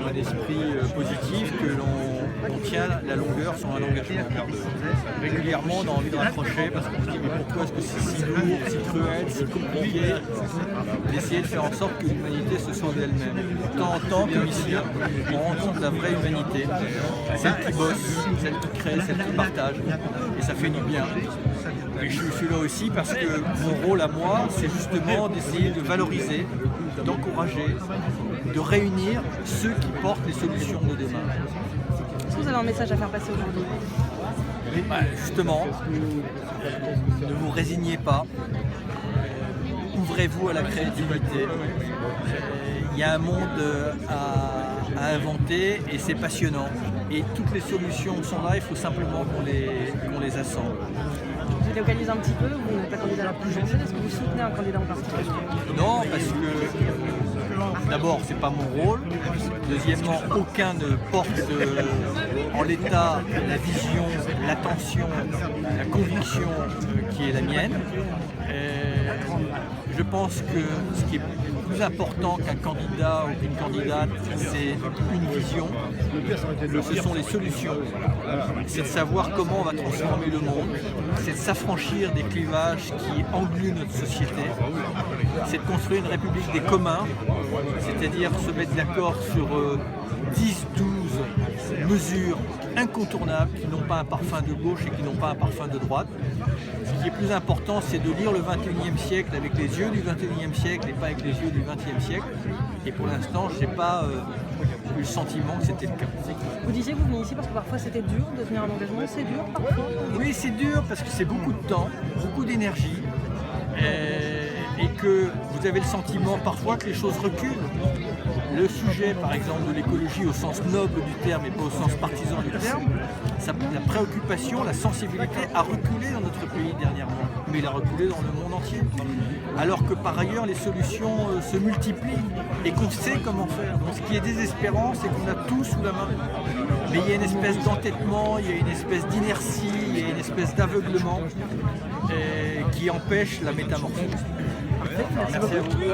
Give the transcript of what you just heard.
un esprit positif, que l'on tient la longueur sur un engagement. Régulièrement, on a envie de raccrocher parce qu'on se dit mais pourquoi est-ce que c'est si lourd, si cruel, si compliqué d'essayer de faire en sorte que l'humanité se sauve d'elle-même. De temps en temps, comme ici, on rencontre la vraie humanité, celle qui bosse, celle qui crée, celle qui partage, et ça fait du bien. Et je suis là aussi parce que mon rôle à moi, c'est justement d'essayer de valoriser, d'encourager, de réunir ceux qui portent les solutions de demain. Est-ce que vous avez un message à faire passer aujourd'hui? Justement, ne vous résignez pas, ouvrez-vous à la créativité. Il y a un monde à inventer et c'est passionnant. Et toutes les solutions sont là, il faut simplement qu'on les assemble. Je délocalise un petit peu, vous n'êtes pas candidat à la prochaine. Est-ce que vous soutenez un candidat en particulier? Non, parce que d'abord, c'est pas mon rôle. Deuxièmement, aucun ne porte en l'état la vision, l'attention, la conviction qui est la mienne. Je pense que ce qui est plus important qu'un candidat ou qu'une candidate, c'est une vision, ce sont les solutions. C'est de savoir comment on va transformer le monde, c'est de s'affranchir des clivages qui engluent notre société, c'est de construire une république des communs, c'est-à-dire se mettre d'accord sur 10, 12 mesures incontournables qui n'ont pas un parfum de gauche et qui n'ont pas un parfum de droite. Ce qui est plus important, c'est de lire le XXIe siècle avec les yeux du XXIe siècle et pas avec les yeux du XXe siècle. Et pour l'instant, je n'ai pas eu le sentiment que c'était le cas. Vous disiez que vous veniez ici parce que parfois c'était dur de tenir un engagement. C'est dur parfois? Oui, c'est dur parce que c'est beaucoup de temps, beaucoup d'énergie. Et que vous avez le sentiment parfois que les choses reculent. Le sujet, par exemple, de l'écologie au sens noble du terme et pas au sens partisan du terme, la préoccupation, la sensibilité a reculé dans notre pays dernièrement, mais il a reculé dans le monde entier. Alors que par ailleurs, les solutions se multiplient et qu'on sait comment faire. Donc ce qui est désespérant, c'est qu'on a tout sous la main. Mais il y a une espèce d'entêtement, il y a une espèce d'inertie, il y a une espèce d'aveuglement qui empêche la métamorphose. Merci beaucoup.